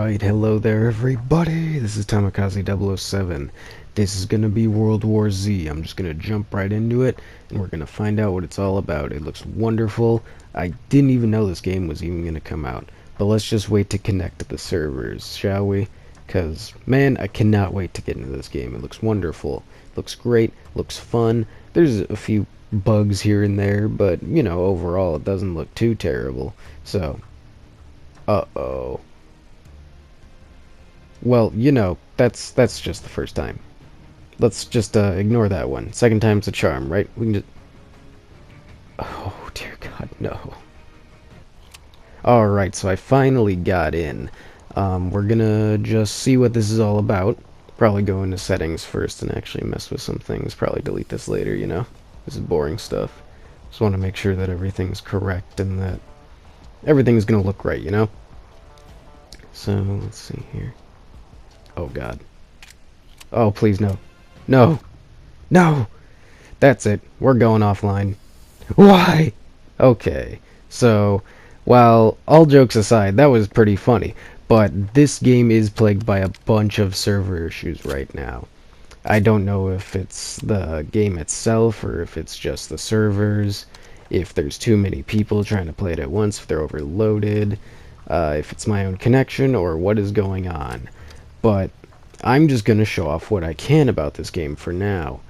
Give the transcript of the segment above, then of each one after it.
Alright, hello there everybody, this is Tamakaze007. This is gonna be World War Z. I'm just gonna jump right into it, and we're gonna find out what it's all about. It looks wonderful. I didn't even know this game was even gonna come out. But let's just wait to connect to the servers, shall we? Cause, man, I cannot wait to get into this game. It looks wonderful. Looks great, looks fun. There's a few bugs here and there, but, you know, overall it doesn't look too terrible. So, uh-oh. Well, you know, that's just the first time. Let's just ignore that one. Second time's a charm, right? We can just... Oh, dear God, no. Alright, so I finally got in. We're gonna just see what this is all about. Probably go into settings first and actually mess with some things. Probably delete this later, you know? This is boring stuff. Just want to make sure that everything's correct and that everything's gonna look right, you know? So, let's see here. Oh, God. Oh, please, no. No! No! That's it. We're going offline. Why? Okay. So, while all jokes aside, that was pretty funny. But this game is plagued by a bunch of server issues right now. I don't know if it's the game itself or if it's just the servers, if there's too many people trying to play it at once, if they're overloaded, if it's my own connection, or what is going on. But I'm just going to show off what I can about this game for now.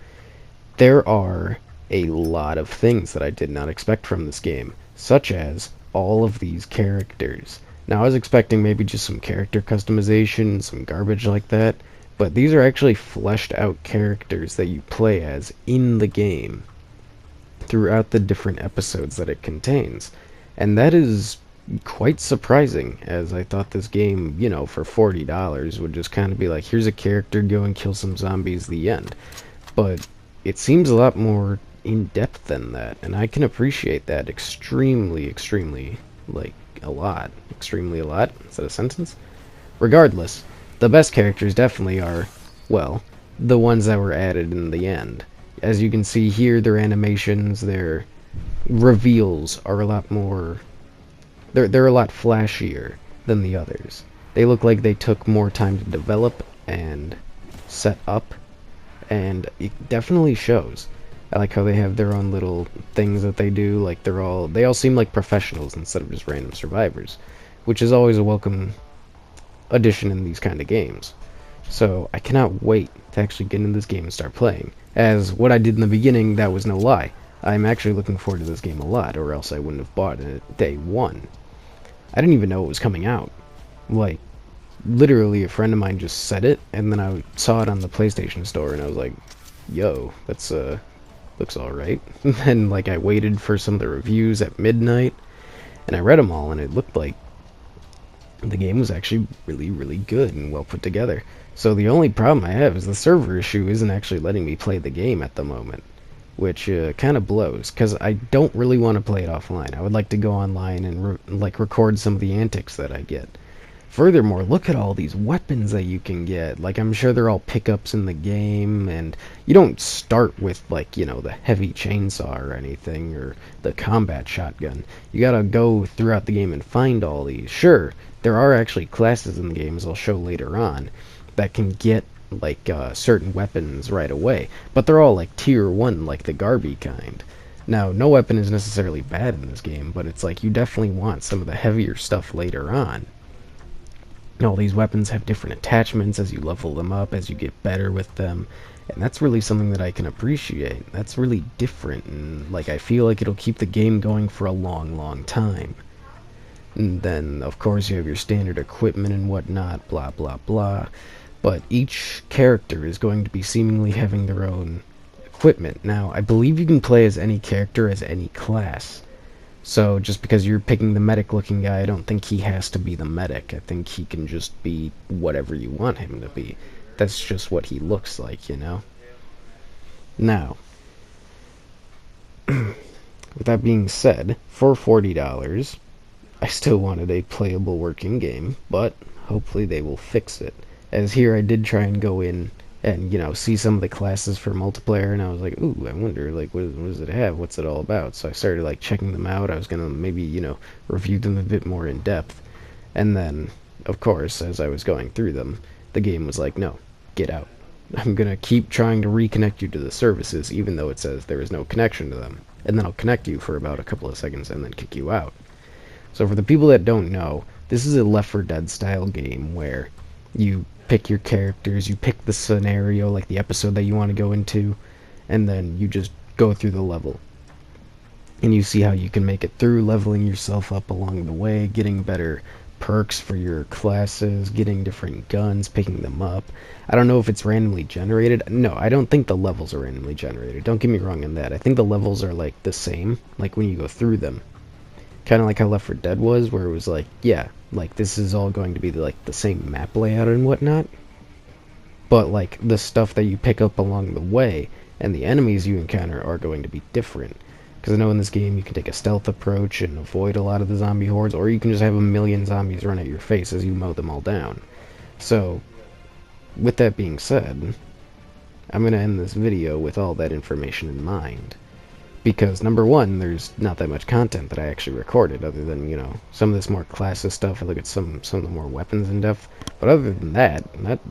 There are a lot of things that I did not expect from this game, such as all of these characters. Now, I was expecting maybe just some character customization, some garbage like that, but these are actually fleshed out characters that you play as in the game throughout the different episodes that it contains. And that is quite surprising, as I thought this game, you know, for $40 would just kind of be like, here's a character, go and kill some zombies, the end. But it seems a lot more in-depth than that, and I can appreciate that extremely, like, a lot. Extremely a lot? Is that a sentence? Regardless, the best characters definitely are, well, the ones that were added in the end. As you can see here, their animations, their reveals are a lot more... They're a lot flashier than the others. They look like they took more time to develop and set up, and it definitely shows. I like how they have their own little things that they do, like they all seem like professionals instead of just random survivors, which is always a welcome addition in these kind of games. So I cannot wait to actually get into this game and start playing, as what I did in the beginning, that was no lie. I'm actually looking forward to this game a lot, or else I wouldn't have bought it day one. I didn't even know it was coming out. Like, literally a friend of mine just said it, and then I saw it on the PlayStation Store, and I was like, yo, that's, looks alright. And then, like, I waited for some of the reviews at midnight, and I read them all, and it looked like the game was actually really good and well put together. So the only problem I have is the server issue isn't actually letting me play the game at the moment, which kind of blows, because I don't really want to play it offline. I would like to go online and record some of the antics that I get. Furthermore, look at all these weapons that you can get. Like, I'm sure they're all pickups in the game, and you don't start with, like, you know, the heavy chainsaw or anything, or the combat shotgun. You gotta go throughout the game and find all these. Sure, there are actually classes in the game, as I'll show later on, that can get like certain weapons right away, but they're all like tier 1, like the Garby kind. Now, no weapon is necessarily bad in this game, but it's like you definitely want some of the heavier stuff later on. All these weapons have different attachments as you level them up, as you get better with them, and that's really something that I can appreciate. That's really different, and like I feel like it'll keep the game going for a long time. And then, of course, you have your standard equipment and whatnot, blah blah. But each character is going to be seemingly having their own equipment. Now, I believe you can play as any character as any class. So, just because you're picking the medic-looking guy, I don't think he has to be the medic. I think he can just be whatever you want him to be. That's just what he looks like, you know? Now, with that being said, for $40, I still wanted a playable working game, but hopefully they will fix it. As here, I did try and go in and, you know, see some of the classes for multiplayer, and I was like, ooh, I wonder, like, what does it have? What's it all about? So I started, like, checking them out. I was gonna maybe, you know, review them a bit more in depth. And then, of course, as I was going through them, the game was like, no, get out. I'm gonna keep trying to reconnect you to the services, even though it says there is no connection to them. And then I'll connect you for about a couple of seconds and then kick you out. So for the people that don't know, this is a Left 4 Dead style game where you pick your characters, you pick the scenario, like the episode that you want to go into, and then you just go through the level. And you see how you can make it through, leveling yourself up along the way, getting better perks for your classes, getting different guns, picking them up. I don't know if it's randomly generated. No, I don't think the levels are randomly generated. Don't get me wrong in that. I think the levels are like the same, like when you go through them. Kind of like how Left 4 Dead was, where it was like, yeah, like this is all going to be like the same map layout and whatnot. But like the stuff that you pick up along the way and the enemies you encounter are going to be different. Because I know in this game you can take a stealth approach and avoid a lot of the zombie hordes, or you can just have a million zombies run at your face as you mow them all down. So, with that being said, I'm going to end this video with all that information in mind. Because, number one, there's not that much content that I actually recorded, other than, you know, some of this more classes stuff. I look at some of the more weapons in depth. But other than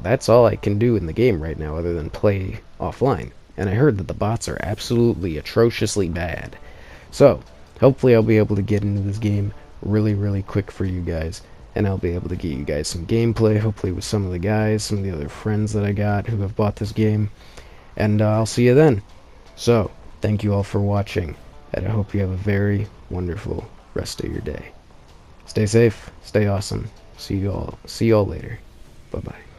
that's all I can do in the game right now, other than play offline. And I heard that the bots are absolutely atrociously bad. So, hopefully I'll be able to get into this game really, really quick for you guys. And I'll be able to get you guys some gameplay, hopefully with some of the guys, some of the other friends that I got who have bought this game. And I'll see you then. So, thank you all for watching, and I hope you have a very wonderful rest of your day. Stay safe, stay awesome. See you all later. Bye-bye.